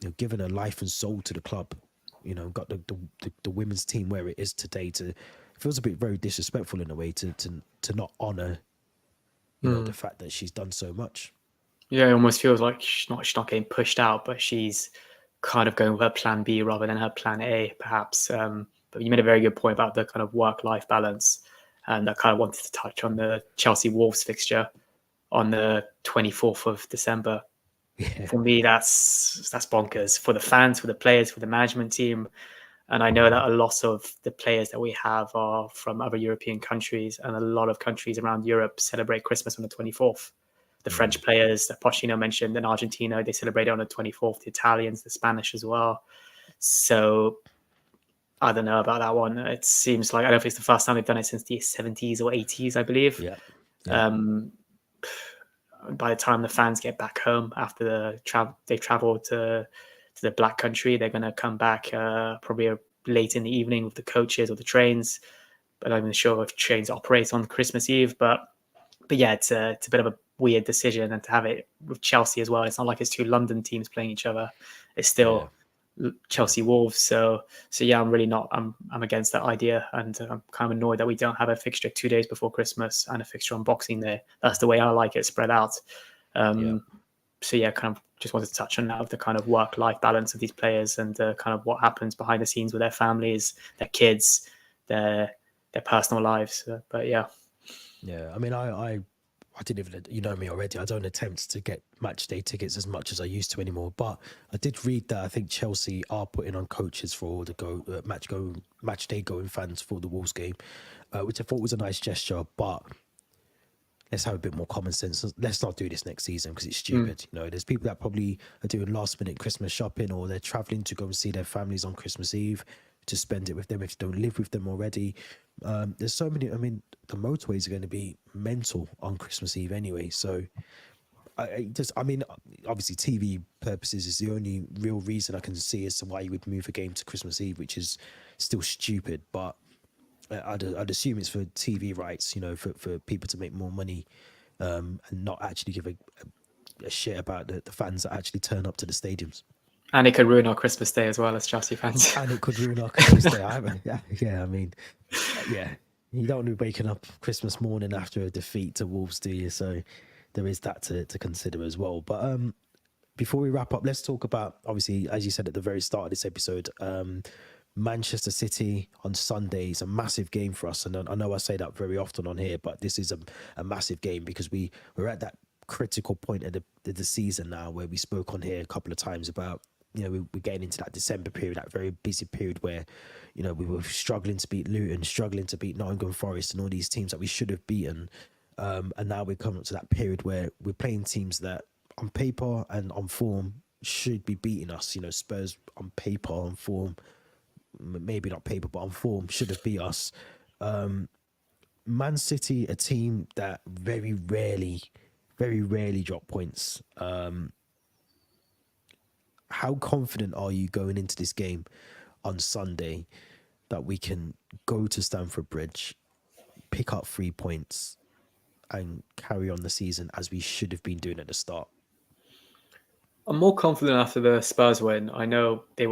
you know, given her life and soul to the club. You know, got the women's team where it is today. It feels a bit very disrespectful in a way to not honour, you know, the fact that she's done so much. Yeah, it almost feels like she's not getting pushed out, but she's kind of going with her plan B rather than her plan A, perhaps. But you made a very good point about the kind of work-life balance, and I kind of wanted to touch on the Chelsea Wolves fixture on the 24th of December. Yeah. For me, that's bonkers, for the fans, for the players, for the management team. And I know that a lot of the players that we have are from other European countries, and a lot of countries around Europe celebrate Christmas on the 24th. The French players that Pochettino mentioned in Argentina, they celebrate it on the 24th. The Italians, the Spanish as well. So I don't know about that one. It seems like, I don't know if it's the first time they've done it since the 70s or 80s, I believe. Yeah. By the time the fans get back home after they've traveled to the Black Country, they're going to come back probably late in the evening with the coaches or the trains. But I'm not even sure if trains operate on Christmas Eve. But yeah, it's a bit of a weird decision, and to have it with Chelsea as well. It's not like it's two London teams playing each other. It's still Chelsea Wolves. So yeah, I'm against that idea, and I'm kind of annoyed that we don't have a fixture 2 days before Christmas and a fixture on Boxing Day. That's the way I like it spread out. So yeah, kind of just wanted to touch on that, of the kind of work-life balance of these players, and kind of what happens behind the scenes with their families, their kids, their personal lives. But yeah. I mean, I didn't even, you know me already, I don't attempt to get match day tickets as much as I used to anymore. But I did read that I think Chelsea are putting on coaches for all the match day going fans for the Wolves game, which I thought was a nice gesture. But let's have a bit more common sense. Let's not do this next season, because it's stupid. You know, there's people that probably are doing last minute Christmas shopping, or they're traveling to go and see their families on Christmas Eve to spend it with them if they don't live with them already. There's so many. I mean, the motorways are going to be mental on Christmas Eve anyway. So I mean, obviously TV purposes is the only real reason I can see as to why you would move a game to Christmas Eve, which is still stupid. But I'd assume it's for TV rights, you know, for people to make more money, and not actually give a shit about the fans that actually turn up to the stadiums. And it could ruin our Christmas day as well as Chelsea fans. And it could ruin our Christmas day. Yeah, I mean, yeah, you don't want to be waking up Christmas morning after a defeat to Wolves, do you? So there is that to consider as well. But before we wrap up, let's talk about, obviously, as you said at the very start of this episode, Manchester City on Sunday is a massive game for us. And I know I say that very often on here, but this is a massive game because we're at that critical point of the season now where we spoke on here a couple of times about, you know, we're getting into that December period, that very busy period where, you know, we were struggling to beat Luton, struggling to beat Nottingham Forest and all these teams that we should have beaten. And now we're coming up to that period where we're playing teams that on paper and on form should be beating us. You know, Spurs on paper, on form, maybe not paper, but on form should have beat us. Man City, a team that very rarely drop points. How confident are you going into this game on Sunday that we can go to Stamford Bridge, pick up 3 points and carry on the season as we should have been doing at the start? I'm more confident after the Spurs win. I know they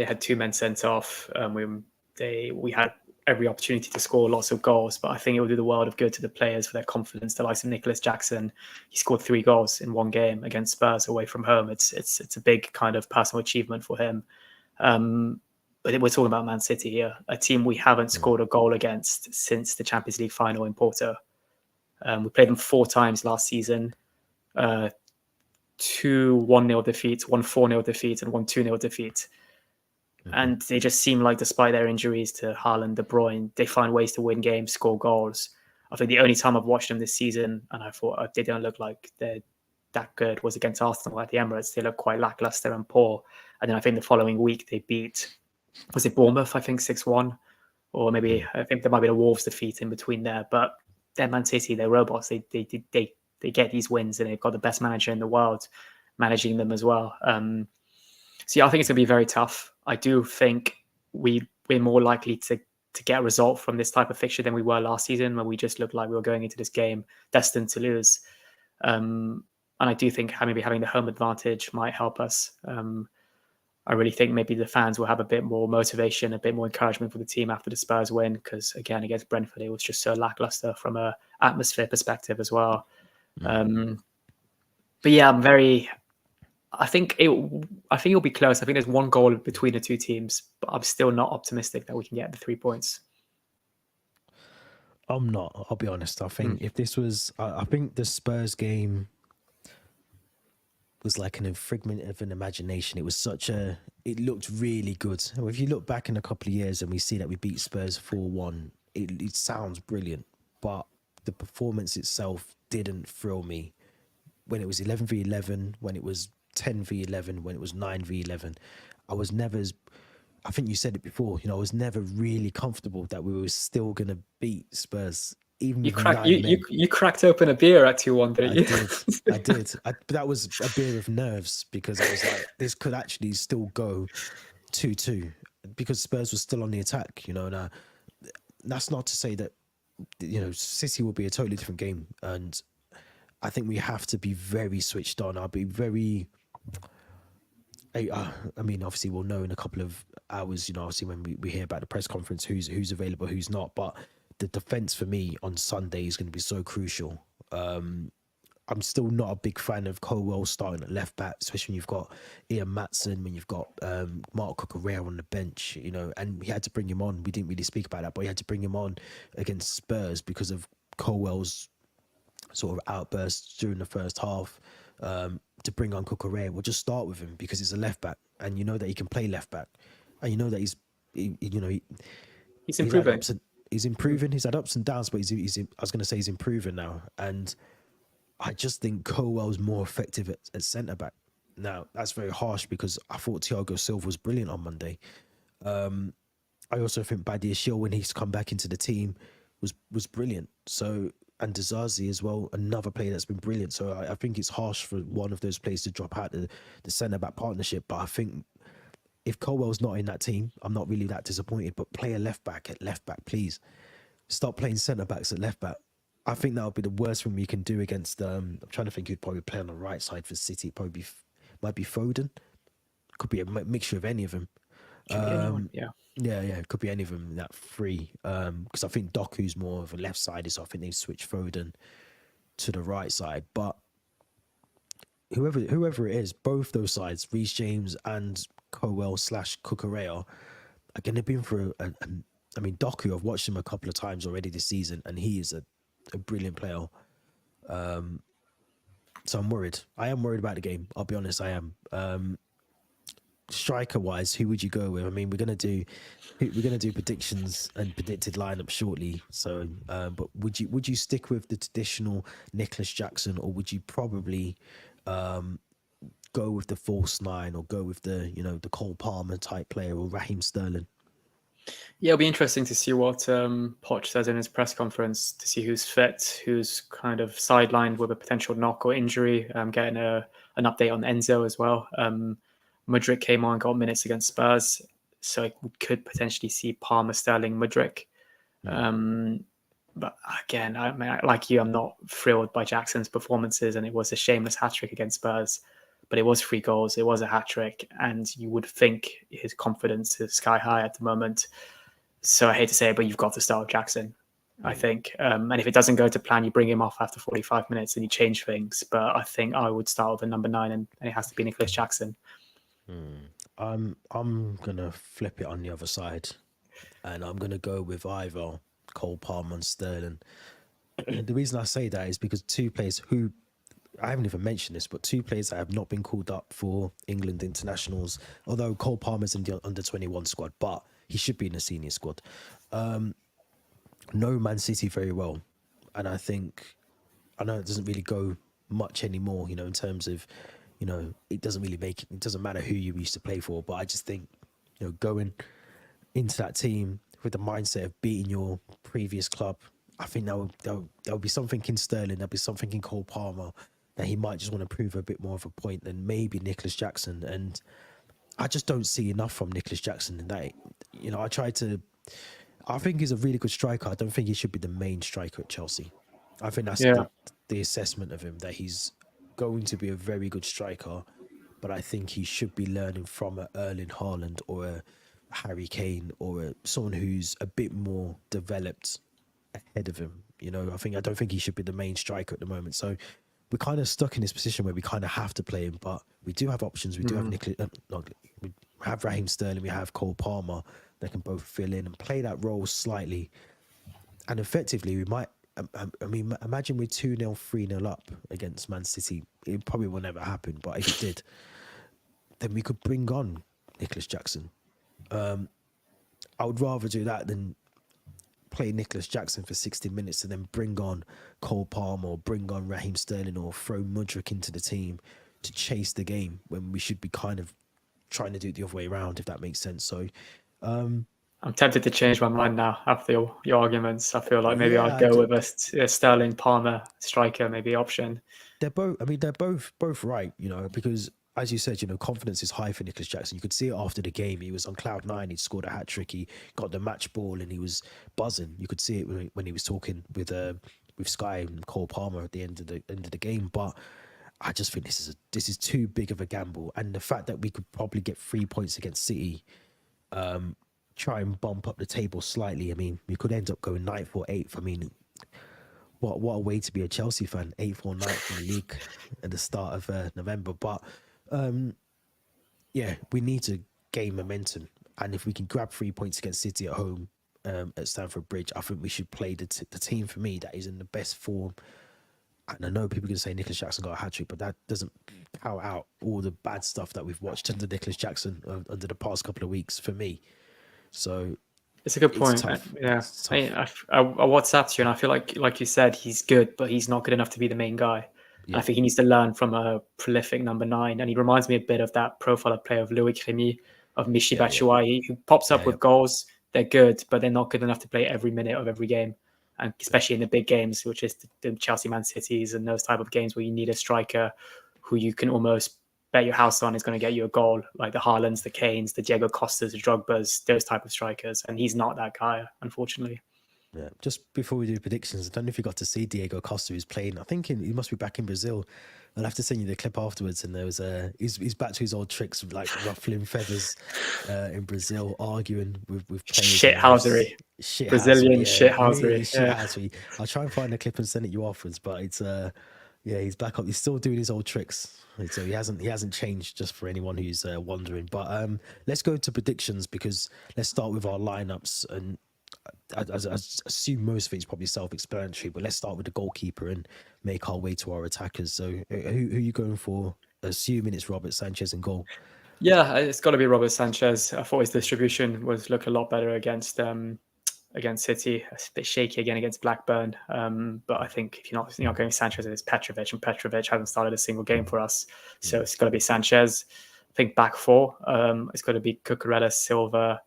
had 2 men sent off. We had every opportunity to score lots of goals, but I think it will do the world of good to the players for their confidence. The likes of Nicholas Jackson, he scored 3 goals in one game against Spurs away from home. It's a big kind of personal achievement for him. But we're talking about Man City here, a team we haven't scored a goal against since the Champions League final in Porto. We played them 4 times last season. 2 1-0 defeats, 1 4-0 defeat, and 1 2-0 defeat. And they just seem like, despite their injuries to Haaland, De Bruyne, they find ways to win games, score goals. I think the only time I've watched them this season, and I thought they don't look like they're that good, was against Arsenal at the Emirates. They look quite lackluster and poor. And then I think the following week they beat, was it Bournemouth, I think 6-1? Or maybe, I think there might be a Wolves defeat in between there. But they're Man City, they're robots. They get these wins, and they've got the best manager in the world managing them as well. So yeah, I think it's going to be very tough. I do think we're more likely to get a result from this type of fixture than we were last season, when we just looked like we were going into this game destined to lose. And I do think maybe having the home advantage might help us. I really think maybe the fans will have a bit more motivation, a bit more encouragement for the team after the Spurs win, because again, against Brentford, it was just so lackluster from an atmosphere perspective as well. But yeah, I think it'll be close. I think there's 1 goal between the 2 teams, but I'm still not optimistic that we can get the 3 points. I'm not, I'll be honest. I think if this was, I think the Spurs game was like an infringement of an imagination. It was it looked really good. If you look back in a couple of years and we see that we beat Spurs 4-1, it sounds brilliant, but the performance itself didn't thrill me. When it was 11v11, when it was 10v11, when it was 9v11, I was never I think you said it before, you know, I was never really comfortable that we were still going to beat Spurs. Even you cracked open a beer at 2-1, didn't you? I did. But that was a beer of nerves, because I was like, this could actually still go 2-2, because Spurs was still on the attack, you know. And that's not to say that, you know, City will be a totally different game. And I think we have to be very switched on. I'll be very... I mean, obviously, we'll know in a couple of hours, you know, obviously when we hear about the press conference, who's available, who's not. But the defence for me on Sunday is going to be so crucial. I'm still not a big fan of Colwell starting at left back, especially when you've got Ian Matson, when you've got Mark Cucurella on the bench, you know, and we had to bring him on. We didn't really speak about that, but we had to bring him on against Spurs because of Colwell's sort of outbursts during the first half. To bring on Cucurella, we'll just start with him because he's a left back, and you know that he can play left back, and you know that he's improving. He's improving. He's had ups and downs, but I was going to say he's improving now, and I just think Colwell's more effective at centre back. Now that's very harsh because I thought Thiago Silva was brilliant on Monday. I also think Badiashile, when he's come back into the team, was brilliant. So. And Dizazi as well, another player that's been brilliant. So I think it's harsh for one of those players to drop out the centre-back partnership. But I think if Colwell's not in that team, I'm not really that disappointed. But play a left-back at left-back, please. Stop playing centre-backs at left-back. I think that would be the worst thing we can do against... I'm trying to think who'd probably play on the right side for City. Might be Foden. could be a mixture of any of them. Could be anyone. Yeah. Yeah, it could be any of them. That three, because I think Doku's more of a left sided, so I think they switch Foden to the right side. But whoever it is, both those sides, Reece James and Cowell / Cucurella, again, they've been through I mean, Doku, I've watched him a couple of times already this season, and he is a brilliant player. So I'm worried. I am worried about the game. I'll be honest, I am. Striker wise, who would you go with? I mean, we're gonna do predictions and predicted lineup shortly. So, but would you stick with the traditional Nicholas Jackson, or would you probably go with the false nine, or go with the the Cole Palmer type player, or Raheem Sterling? Yeah, it'll be interesting to see what Poch says in his press conference, to see who's fit, who's kind of sidelined with a potential knock or injury. Getting an update on Enzo as well. Mudryk came on, got minutes against Spurs, so we could potentially see Palmer, Sterling, Mudryk. But again, I mean, like you, I'm not thrilled by Jackson's performances, and it was a shameless hat-trick against Spurs. But it was 3 goals, it was a hat-trick, and you would think his confidence is sky high at the moment. So I hate to say it, but you've got to start with Jackson, I think. And if it doesn't go to plan, you bring him off after 45 minutes and you change things. But I think I would start with a number 9, and it has to be Nicholas Jackson. I'm gonna flip it on the other side, and I'm gonna go with either Cole Palmer and Sterling. The reason I say that is because 2 players who I haven't even mentioned this, but 2 players that have not been called up for England internationals. Although Cole Palmer's in the under-21 squad, but he should be in the senior squad. Know Man City very well, and I know it doesn't really go much anymore. In terms of it doesn't matter who you used to play for, but I just think going into that team with the mindset of beating your previous club, I think there'll be something in Sterling, there'll be something in Cole Palmer that he might just want to prove a bit more of a point than maybe Nicholas Jackson. And I just don't see enough from Nicholas Jackson in that. I think he's a really good striker. I don't think he should be the main striker at Chelsea. I think that's the assessment of him, that he's going to be a very good striker, but I think he should be learning from an Erling Haaland or a Harry Kane, or someone who's a bit more developed ahead of him. I don't think he should be the main striker at the moment. So we're kind of stuck in this position where we kind of have to play him, but we do have options. We do have we have Raheem Sterling, we have Cole Palmer that can both fill in and play that role slightly. And effectively, we might, I mean, imagine we're 2-0, 3-0 up against Man City. It probably will never happen, but if it did, then we could bring on Nicholas Jackson. I would rather do that than play Nicholas Jackson for 60 minutes and then bring on Cole Palmer, or bring on Raheem Sterling, or throw Mudryk into the team to chase the game, when we should be kind of trying to do it the other way around, if that makes sense. So I'm tempted to change my mind now after your arguments. I feel like maybe I'd go with a Sterling Palmer striker, maybe option. They're both right, because as you said, confidence is high for Nicholas Jackson. You could see it after the game. He was on cloud 9. He'd scored a hat-trick. He got the match ball and he was buzzing. You could see it when he was talking with Sky and Cole Palmer at the end of the game. But I just think this is too big of a gamble. And the fact that we could probably get 3 points against City, try and bump up the table slightly. I mean, we could end up going 9th or 8th. I mean, what a way to be a Chelsea fan, 8th or 9th in the league at the start of November. But we need to gain momentum, and if we can grab 3 points against City at home at Stamford Bridge, I think we should play the team, for me, that is in the best form. And I know people are going to say Nicholas Jackson got a hat-trick, but that doesn't count out all the bad stuff that we've watched under Nicholas Jackson under the past couple of weeks, for me. So it's a good point. I WhatsApped you, and I feel like you said, he's good, but he's not good enough to be the main guy. Yeah. I think he needs to learn from a prolific number 9, and he reminds me a bit of that profile of player of Louis Crémy, of Michy Batshuayi, who pops up with goals. They're good, but they're not good enough to play every minute of every game, and especially in the big games, which is the Chelsea, Man Cities, and those type of games where you need a striker who you can almost bet your house on is going to get you a goal, like the Haalands, the Kanes, the Diego Costas, the Drogbas, those type of strikers. And he's not that guy, unfortunately. Yeah. Just before we do predictions, I don't know if you got to see Diego Costa, who's playing. I think he must be back in Brazil. I'll have to send you the clip afterwards. And there was he's back to his old tricks of like ruffling feathers in Brazil, arguing with players and refs. Shithousery. Shithousery, Brazilian yeah, really shithousery. Yeah. shithousery. I'll try and find the clip and send it you afterwards. But it's yeah, he's back up. He's still doing his old tricks. So he hasn't changed, just for anyone who's wondering. But let's go to predictions, because let's start with our lineups. And I assume most of it's probably self-explanatory, but let's start with the goalkeeper and make our way to our attackers. So who are you going for, assuming it's Robert Sanchez in goal? Yeah, it's got to be Robert Sanchez. I thought his distribution was look a lot better against City. A bit shaky again against Blackburn. But I think if you're not going Sanchez, it's Petrovic, and Petrovic hasn't started a single game for us. So it's got to be Sanchez. I think back four. It's got to be Cucurella, Silva.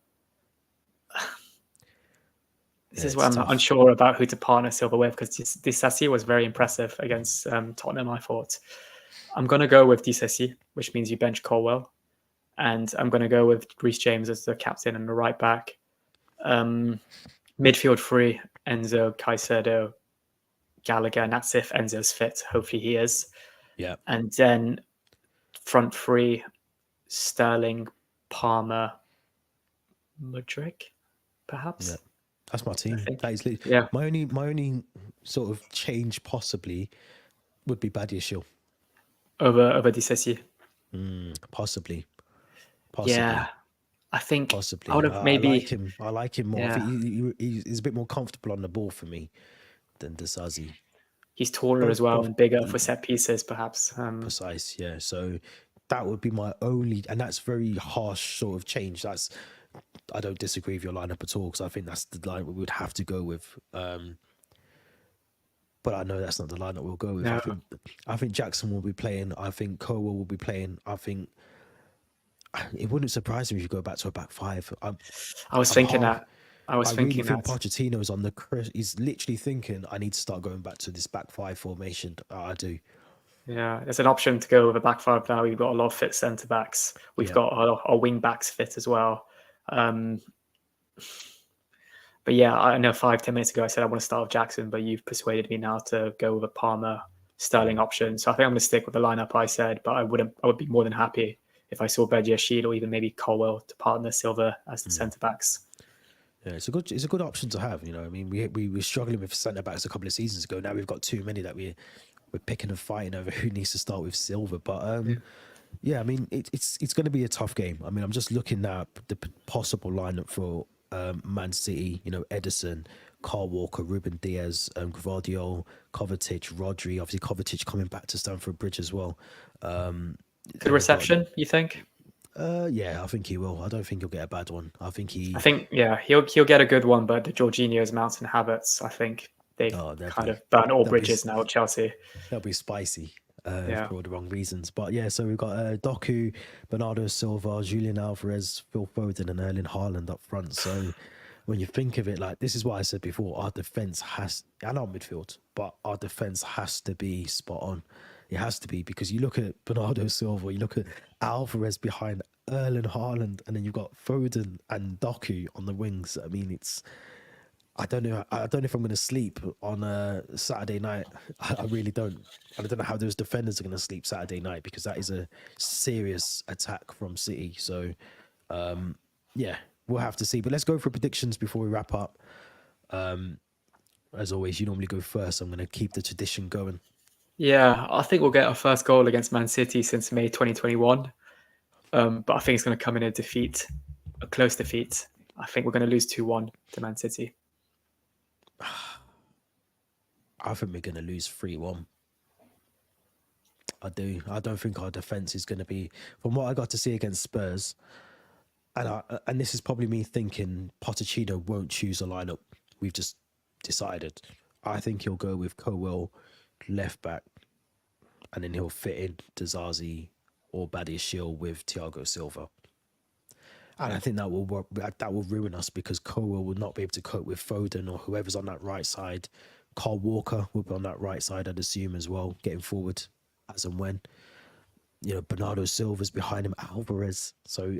This is what I'm unsure about who to partner Silva with, because Disasi was very impressive against Tottenham, I thought. I'm going to go with Disasi, which means you bench Colwell. And I'm going to go with Reece James as the captain and the right back. Midfield three, Enzo, Caicedo, Gallagher, and that's if Enzo's fit. Hopefully he is. Yeah. And then front three, Sterling, Palmer, Mudryk, perhaps. Yeah. That's my team. That is my only sort of change possibly would be Badiashile over Disasi. Possibly. Yeah, I think possibly. I would have maybe. I like him more. Yeah. I think he's a bit more comfortable on the ball for me than Disasi. He's taller as well and bigger for set pieces, perhaps. Precise, yeah. So that would be my only, and that's very harsh sort of change. I don't disagree with your lineup at all, because I think that's the line we would have to go with. But I know that's not the lineup we'll go with. No. I think Jackson will be playing. I think Colwell will be playing. I think it wouldn't surprise me if you go back to a back five. I was thinking that. I really think Pochettino's on the. He's literally thinking, I need to start going back to this back five formation. I do. Yeah, there's an option to go with a back five now. We've got a lot of fit centre backs. We've got our wing backs fit as well. But yeah, I know 5-10 minutes ago I said I want to start with Jackson, but you've persuaded me now to go with a Palmer Sterling option. So I think I'm going to stick with the lineup I said, but I would be more than happy if I saw Badiashile or even maybe Colwell to partner Silva as the centre backs. Yeah, it's a good option to have. You know, I mean, we were struggling with centre backs a couple of seasons ago. Now we've got too many that we're picking and fighting over who needs to start with Silva. But yeah, I mean, it's going to be a tough game. I mean, I'm just looking at the possible lineup for Man City. You know, Edison, Kyle Walker, Ruben Diaz, Gvardiol, Kovacic, Rodri. Obviously, Kovacic coming back to Stamford Bridge as well. Good reception, you think? Yeah, I think he will. I don't think he'll get a bad one. I think he'll get a good one, but the Jorginho's mountain habits, I think they've kind of burnt all bridges now at Chelsea. That'll be spicy. For all the wrong reasons. But yeah, so we've got Doku, Bernardo Silva, Julian Alvarez, Phil Foden, and Erling Haaland up front. So when you think of it, like, this is what I said before, our defense and our midfield, but our defense has to be spot on. It has to be, because you look at Bernardo Silva, you look at Alvarez behind Erling Haaland, and then you've got Foden and Doku on the wings. I mean, I don't know if I'm going to sleep on a Saturday night. I really don't. I don't know how those defenders are going to sleep Saturday night, because that is a serious attack from City. So, yeah, we'll have to see. But let's go for predictions before we wrap up. As always, you normally go first. I'm going to keep the tradition going. Yeah, I think we'll get our first goal against Man City since May 2021. But I think it's going to come in a close defeat. I think we're going to lose 2-1 to Man City. I think we're going to lose 3-1. I do. I don't think our defence is going to be, from what I got to see against Spurs, and this is probably me thinking Pochettino won't choose a lineup we've just decided. I think he'll go with Colwell left back, and then he'll fit in Disasi or Badiashile with Thiago Silva. And I think that will ruin us, because Colwell will not be able to cope with Foden or whoever's on that right side. Kyle Walker will be on that right side, I'd assume, as well, getting forward as and when. You know, Bernardo Silva's behind him, Alvarez. So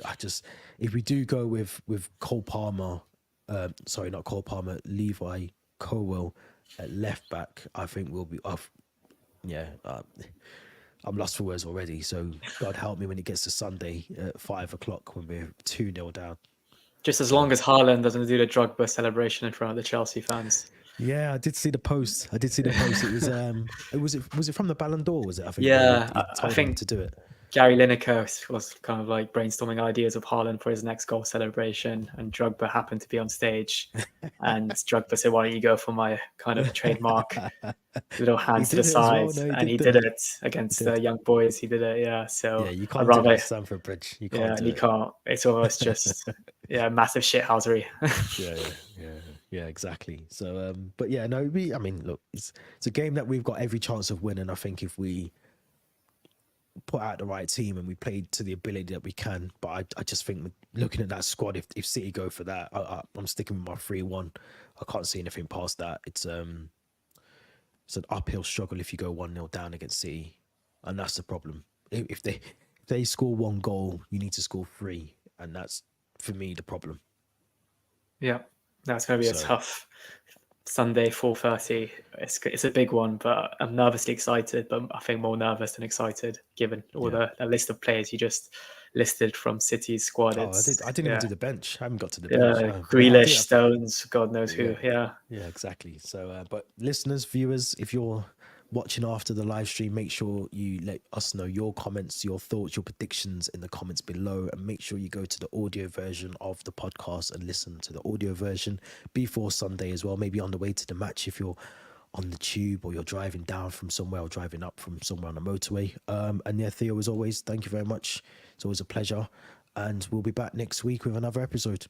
if we do go with Cole Palmer Sorry, not Cole Palmer, Levi Colwell at left back, I think will be off. Yeah, I'm lost for words already. So God help me when it gets to Sunday at 5 o'clock when we're 2-0 down. Just as long as Haaland doesn't do the Drogba celebration in front of the Chelsea fans. Yeah, I did see the post. Was it from the Ballon d'Or? Was it? I think where Yeah, he I told him think to do it. Gary Lineker was kind of like brainstorming ideas of Haaland for his next goal celebration, and Drogba happened to be on stage. And Drogba said, "Why don't you go for my kind of trademark little He hands to did the it as well. sides?" No, he And did he do did it. it against He the did. young boys. He did it, yeah. So Yeah, you I'd can't do that rather, at Stamford Bridge. You yeah, can't do and you it. can't. It's almost just, yeah, massive shithousery. Yeah, exactly. So, but yeah, no, I mean, look, it's a game that we've got every chance of winning. I think if we put out the right team and we played to the ability that we can. But I just think looking at that squad, if City go for that, I'm sticking with my 3-1. I can't see anything past that. It's an uphill struggle if you go 1-0 down against City, and that's the problem. If they score one goal, you need to score three, and that's for me the problem. Yeah, that's going to be a tough Sunday 4:30. It's a big one, but I'm nervously excited. But I think more nervous than excited, given all the list of players you just listed from City's squad. I didn't even do the bench. I haven't got to the bench. Grealish, Stones, God knows who. Yeah, exactly. So, but listeners, viewers, if you're watching after the live stream, make sure you let us know your comments, your thoughts, your predictions in the comments below, and make sure you go to the audio version of the podcast and listen to the audio version before Sunday as well. Maybe on the way to the match if you're on the tube or you're driving down from somewhere or driving up from somewhere on the motorway. And yeah, Theo, as always, thank you very much. It's always a pleasure, and we'll be back next week with another episode.